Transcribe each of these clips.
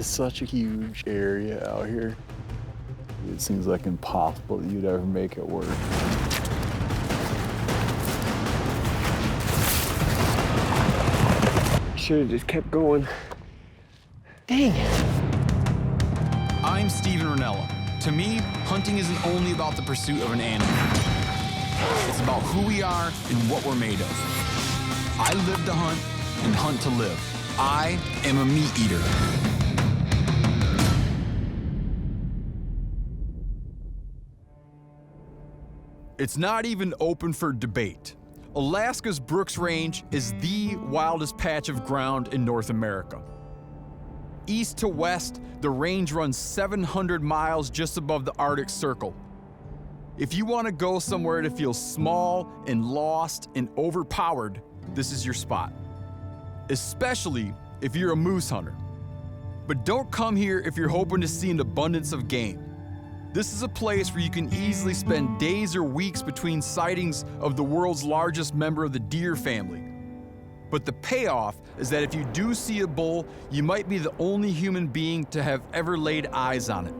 such a huge area out here. It seems like impossible that you'd ever make it work. Should have just kept going. Dang it. I'm Stephen Rinella. To me, hunting isn't only about the pursuit of an animal. It's about who we are and what we're made of. I live to hunt and hunt to live. I am a meat eater. It's not even open for debate. Alaska's Brooks Range is the wildest patch of ground in North America. East to west, the range runs 700 miles just above the Arctic Circle. If you want to go somewhere to feel small and lost and overpowered, this is your spot. Especially if you're a moose hunter. But don't come here if you're hoping to see an abundance of game. This is a place where you can easily spend days or weeks between sightings of the world's largest member of the deer family. But the payoff is that if you do see a bull, you might be the only human being to have ever laid eyes on it.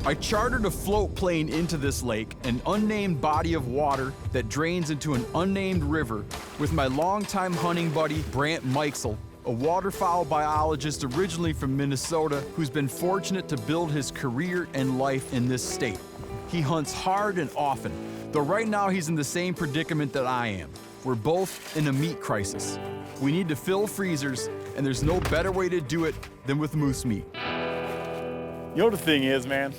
I chartered a float plane into this lake, an unnamed body of water that drains into an unnamed river, with my longtime hunting buddy, Brandt Meixell, a waterfowl biologist originally from Minnesota who's been fortunate to build his career and life in this state. He hunts hard and often, though right now he's in the same predicament that I am. We're both in a meat crisis. We need to fill freezers, and there's no better way to do it than with moose meat. You know what the thing is, man?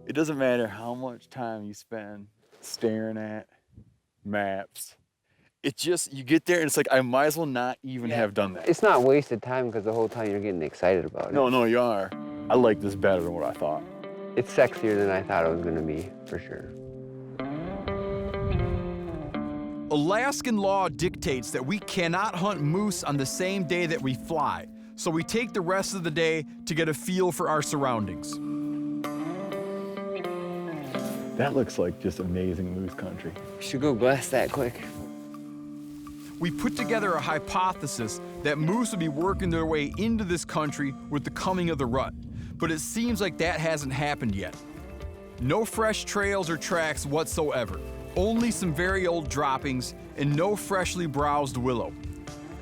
It doesn't matter how much time you spend staring at maps. It's just, you get there and it's like, I might as well not even have done that. It's not wasted time because the whole time you're getting excited about it. No, you are. I like this better than what I thought. It's sexier than I thought it was gonna be, for sure. Alaskan law dictates that we cannot hunt moose on the same day that we fly, so we take the rest of the day to get a feel for our surroundings. That looks like just amazing moose country. We should go blast that quick. We put together a hypothesis that moose would be working their way into this country with the coming of the rut, but it seems like that hasn't happened yet. No fresh trails or tracks whatsoever, only some very old droppings and no freshly browsed willow.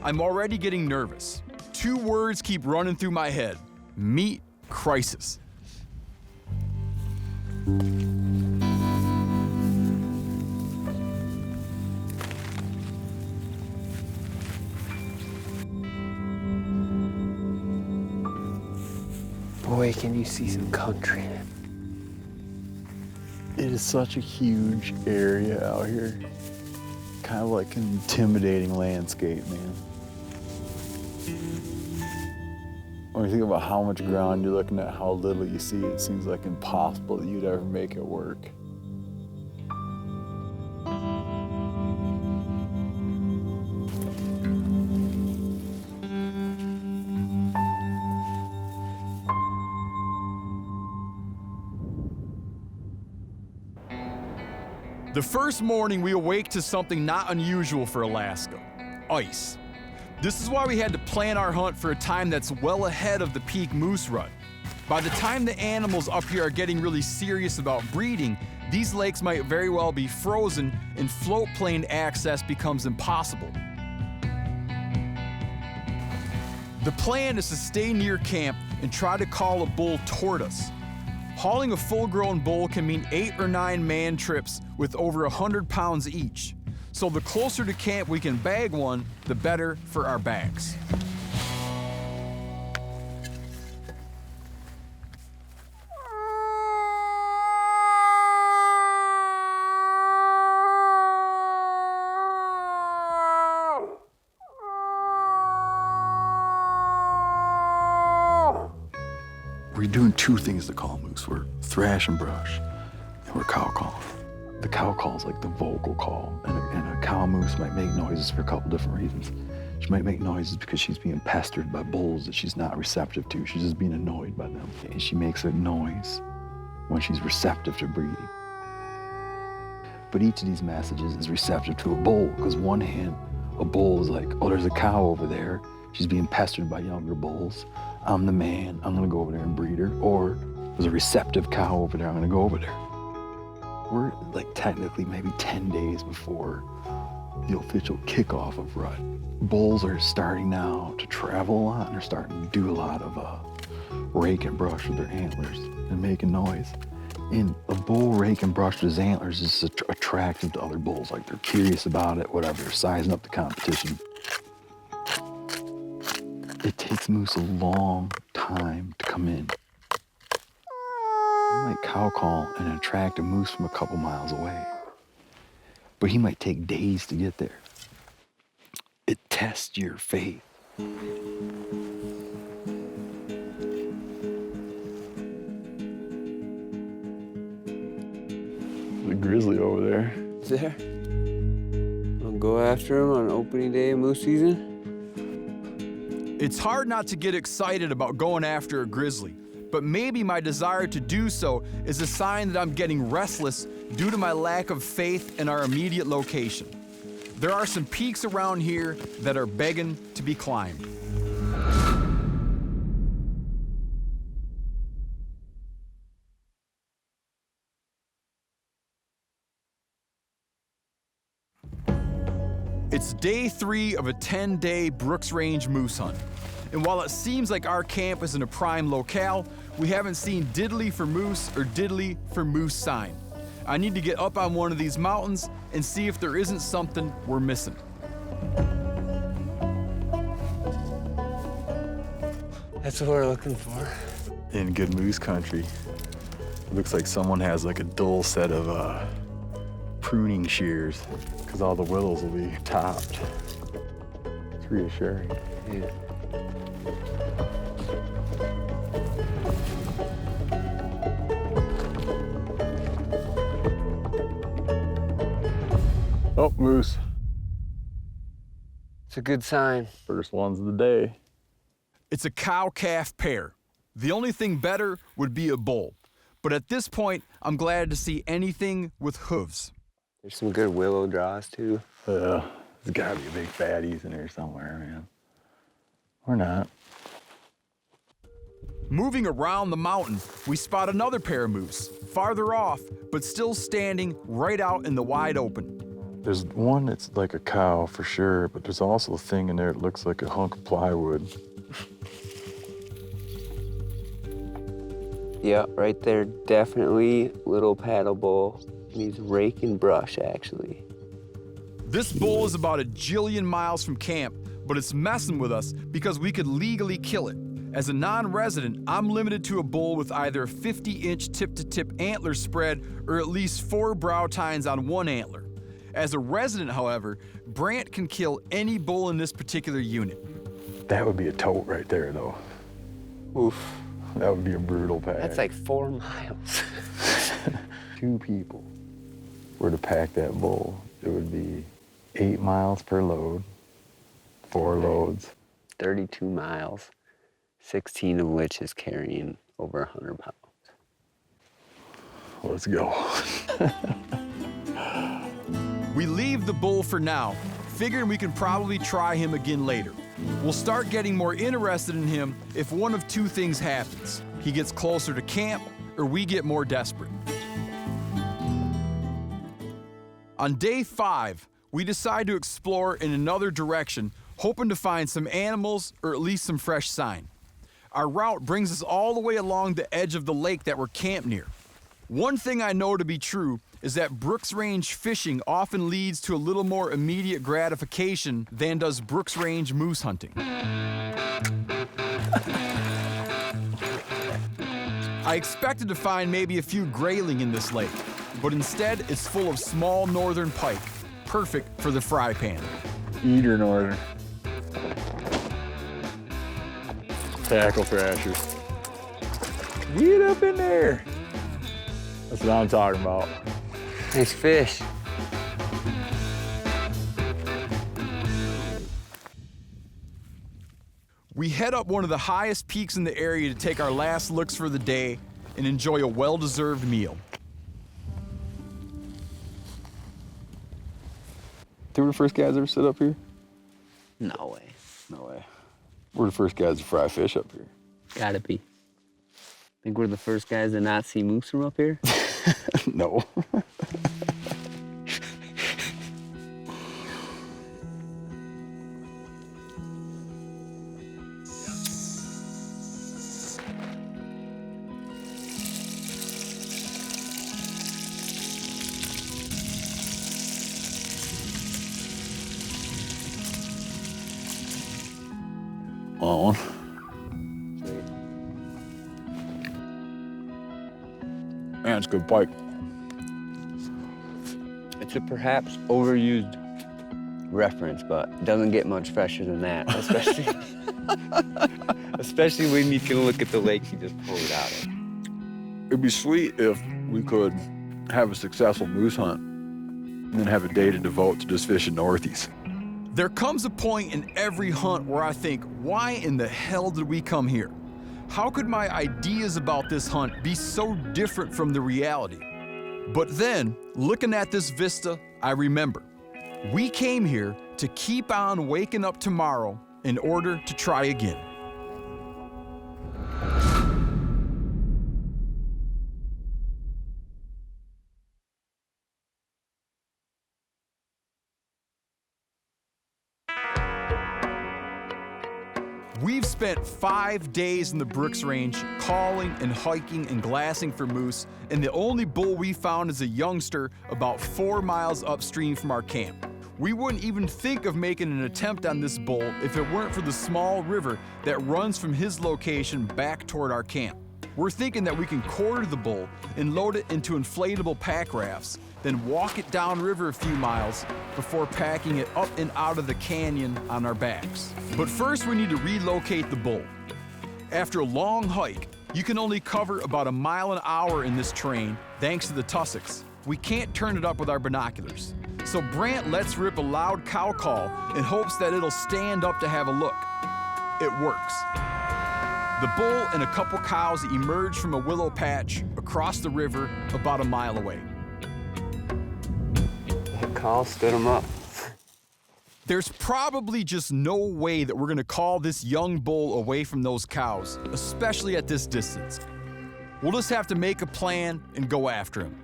I'm already getting nervous. Two words keep running through my head: meat crisis. Boy, can you see some country. It is such a huge area out here. Kind of like an intimidating landscape, man. When you think about how much ground you're looking at, how little you see, it seems like impossible that you'd ever make it work. The first morning, we awake to something not unusual for Alaska: ice. This is why we had to plan our hunt for a time that's well ahead of the peak moose rut. By the time the animals up here are getting really serious about breeding, these lakes might very well be frozen and float plane access becomes impossible. The plan is to stay near camp and try to call a bull toward us. Hauling a full-grown bull can mean 8 or 9 man trips with over 100 pounds each. So the closer to camp we can bag one, the better for our backs. We're doing two things to call moose. We're thrash and brush, and we're cow calling. The cow call is like the vocal call, and a cow moose might make noises for a couple different reasons. She might make noises because she's being pestered by bulls that she's not receptive to. She's just being annoyed by them. And she makes a noise when she's receptive to breeding. But each of these messages is receptive to a bull, because one hand, a bull is like, oh, there's a cow over there. she's being pestered by younger bulls. I'm the man, I'm gonna go over there and breed her. Or there's a receptive cow over there, I'm gonna go over there. We're like technically maybe 10 days before the official kickoff of rut. Bulls are starting now to travel a lot, and they're starting to do a lot of rake and brush with their antlers and making noise. And a bull rake and brush with his antlers is attractive to other bulls. Like they're curious about it, whatever, they're sizing up the competition. It takes moose a long time to come in. You might cow call and attract a moose from a couple miles away, but he might take days to get there. It tests your faith. The grizzly over there. There. I'll go after him on opening day of moose season. It's hard not to get excited about going after a grizzly, but maybe my desire to do so is a sign that I'm getting restless due to my lack of faith in our immediate location. There are some peaks around here that are begging to be climbed. It's day 3 of a 10-day Brooks Range moose hunt. And while it seems like our camp is in a prime locale, we haven't seen diddly for moose or diddly for moose sign. I need to get up on one of these mountains and see if there isn't something we're missing. That's what we're looking for. In good moose country, it looks like someone has like a dull set of pruning shears, because all the willows will be topped. It's reassuring. Yeah. Oh, moose. It's a good sign. First ones of the day. It's a cow-calf pair. The only thing better would be a bull. But at this point, I'm glad to see anything with hooves. There's some good willow draws too. There's gotta be a big fatties in here somewhere, man. Or not. Moving around the mountain, we spot another pair of moose, farther off, but still standing right out in the wide open. There's one that's like a cow for sure, but there's also a thing in there that looks like a hunk of plywood. Yeah, right there, definitely little paddle bull. He's raking brush, actually. This bull is about 1 jillion miles from camp, but it's messing with us because we could legally kill it. As a non-resident, I'm limited to a bull with either a 50-inch tip-to-tip antler spread or at least 4 brow tines on one antler. As a resident, however, Brandt can kill any bull in this particular unit. That would be a tote right there, though. Oof. That would be a brutal pack. That's like 4 miles. 2 people were to pack that bull, it would be 8 miles per load, 4 loads. 32 miles, 16 of which is carrying over 100 pounds. Let's go. We leave the bull for now, figuring we can probably try him again later. We'll start getting more interested in him if one of 2 things happens. He gets closer to camp, or we get more desperate. On day 5, we decide to explore in another direction, hoping to find some animals or at least some fresh sign. Our route brings us all the way along the edge of the lake that we're camped near. One thing I know to be true is that Brooks Range fishing often leads to a little more immediate gratification than does Brooks Range moose hunting. I expected to find maybe a few grayling in this lake, but instead it's full of small northern pike, perfect for the fry pan. Eater northern. Tackle thrashers. Get up in there. That's what I'm talking about. Nice fish. We head up one of the highest peaks in the area to take our last looks for the day and enjoy a well-deserved meal. They were the first guys ever sit up here? No way. No way. We're the first guys to fry fish up here. Gotta be. Think we're the first guys to not see moose from up here? No. On. Man, it's a good pike. It's a perhaps overused reference, but it doesn't get much fresher than that, especially, especially when you can look at the lakes you just pulled it out of. It'd be sweet if we could have a successful moose hunt and then have a day to devote to just fishing northies. There comes a point in every hunt where I think, why in the hell did we come here? How could my ideas about this hunt be so different from the reality? But then, looking at this vista, I remember. We came here to keep on waking up tomorrow in order to try again. We've spent 5 days in the Brooks Range calling and hiking and glassing for moose, and the only bull we found is a youngster about 4 miles upstream from our camp. We wouldn't even think of making an attempt on this bull if it weren't for the small river that runs from his location back toward our camp. We're thinking that we can quarter the bull and load it into inflatable pack rafts, then walk it downriver a few miles before packing it up and out of the canyon on our backs. But first we need to relocate the bull. After a long hike, you can only cover about 1 mile an hour in this terrain thanks to the tussocks. We can't turn it up with our binoculars. So Brandt lets rip a loud cow call in hopes that it'll stand up to have a look. It works. The bull and a couple cows emerge from a willow patch across the river about 1 mile away. That call stood him up. There's probably just no way that we're gonna call this young bull away from those cows, especially at this distance. We'll just have to make a plan and go after him.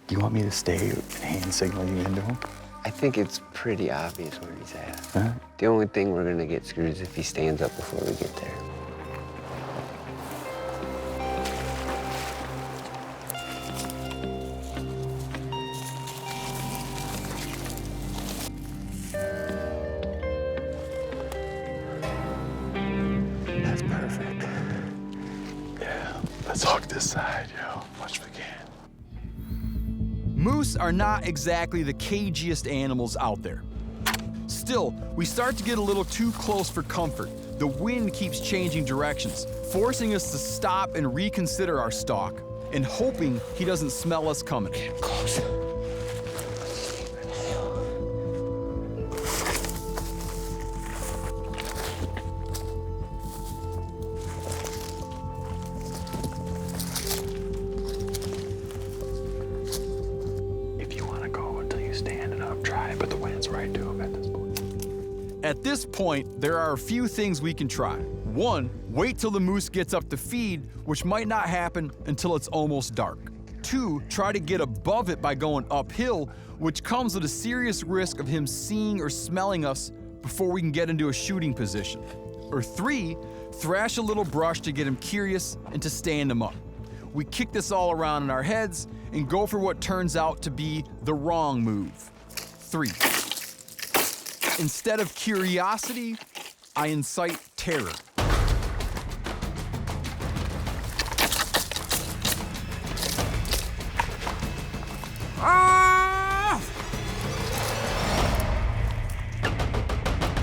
Do you want me to stay and hand signal you into him? I think it's pretty obvious where he's at. Huh? The only thing we're gonna get screwed is if he stands up before we get there. That's perfect. Yeah, let's hug this side, yo, much we can. Moose are not exactly the cagiest animals out there. Still, we start to get a little too close for comfort. The wind keeps changing directions, forcing us to stop and reconsider our stalk, and hoping he doesn't smell us coming. Close. At this point, there are a few things we can try. One, wait till the moose gets up to feed, which might not happen until it's almost dark. Two, try to get above it by going uphill, which comes with a serious risk of him seeing or smelling us before we can get into a shooting position. Or three, thrash a little brush to get him curious and to stand him up. We kick this all around in our heads and go for what turns out to be the wrong move. 3. Instead of curiosity, I incite terror. Ah!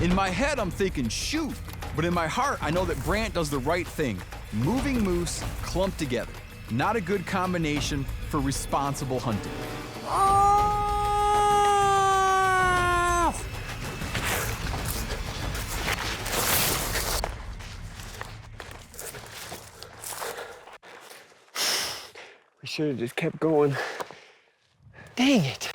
In my head, I'm thinking shoot, but in my heart, I know that Brandt does the right thing. Moving moose clumped together. Not a good combination for responsible hunting. We should have just kept going. Dang it.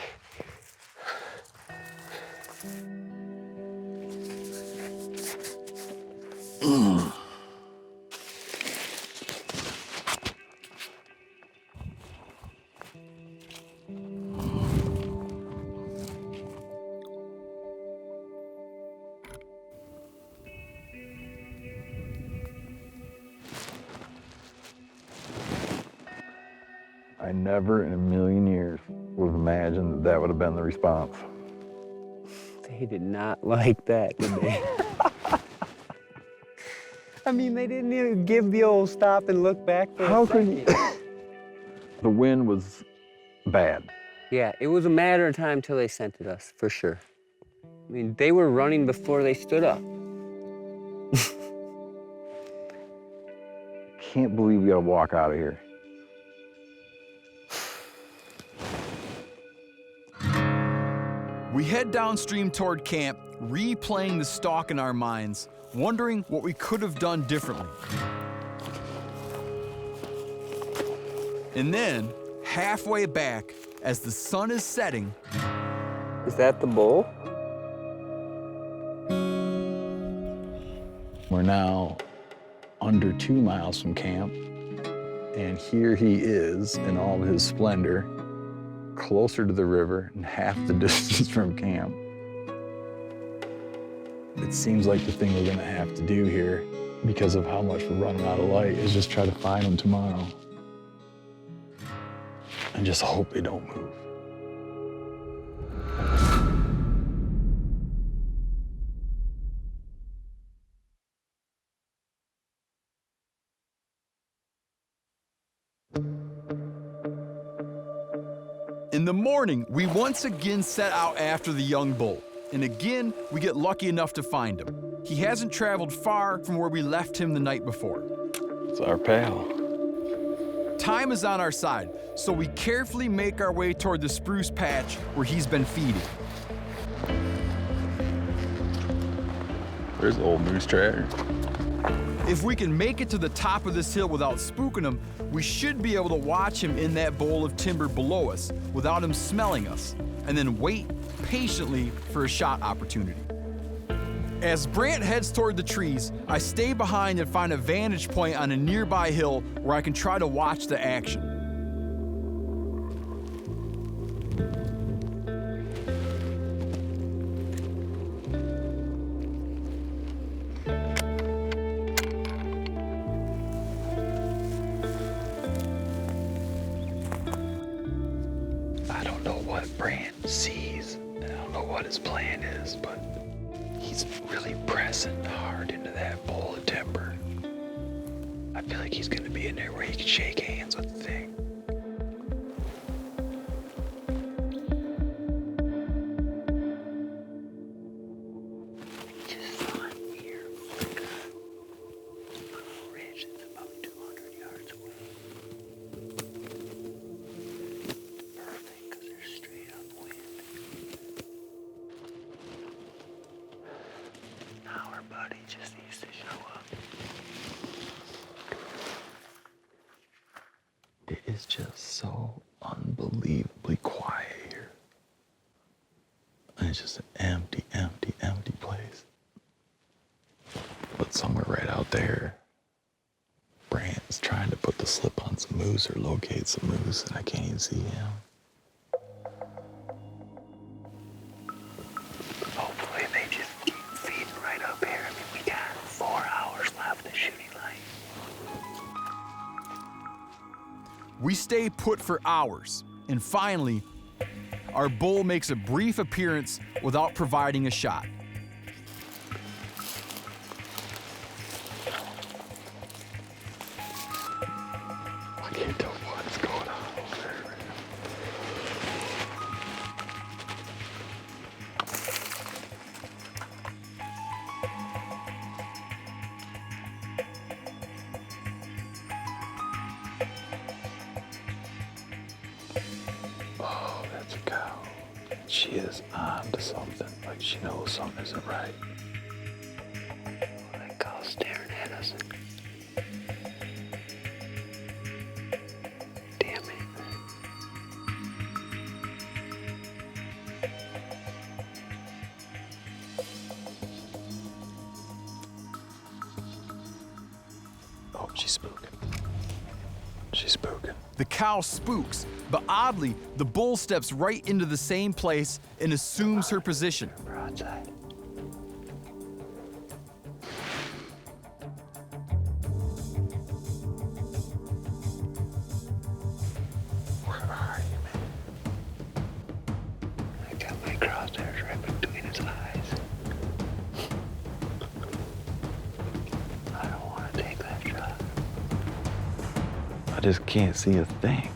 I never in a million years would have imagined that that would have been the response. They did not like that, did they? I mean, they didn't even give the old stop and look back for How a could second. you? The wind was bad. Yeah, it was a matter of time till they scented us, for sure. I mean, they were running before they stood up. Can't believe we gotta walk out of here. We head downstream toward camp, replaying the stalk in our minds, wondering what we could have done differently. And then, halfway back, as the sun is setting, Is that the bull? We're now under 2 miles from camp, and here he is in all of his splendor, closer to the river and half the distance from camp. It seems like the thing we're gonna have to do here, because of how much we're running out of light, is just try to find him tomorrow. And just hope they don't move. in the morning, we once again set out after the young bull. And again, we get lucky enough to find him. He hasn't traveled far from where we left him the night before. It's our pal. Time is on our side, so we carefully make our way toward the spruce patch where he's been feeding. There's the old moose tracker. If we can make it to the top of this hill without spooking him, we should be able to watch him in that bowl of timber below us without him smelling us, and then wait patiently for a shot opportunity. As Brandt heads toward the trees, I stay behind and find a vantage point on a nearby hill where I can try to watch the action. I don't know what Brandt sees, and I don't know what his plan is, but he's really pressing hard into that bowl of timber. I feel like he's gonna be in there where he can shake hands with the thing. Just on here, like on a ridge that's about 200 yards away. Perfect, because there's straight up wind. Now our buddy just needs to show up. It is just so unbelievably quiet here. And it's just an empty, empty, empty place. But somewhere right out there, Brandt is trying to put the slip on some moose or locate some moose, and I can't even see him. Hopefully they just keep feeding right up here. I mean, we got 4 hours left of shooting light. We stay put for hours, and finally, our bull makes a brief appearance without providing a shot. I can't tell what's going on over there right now. Oh, that's a cow. She is on to something. Like she knows something isn't right. That cow's staring at us. Damn it. Oh, she's spooking. She's spooking. The cow spooks, but oddly, the bull steps right into the same place and assumes her position. Broadside. crosshairs right between his eyes. I don't want to take that shot. I just can't see a thing.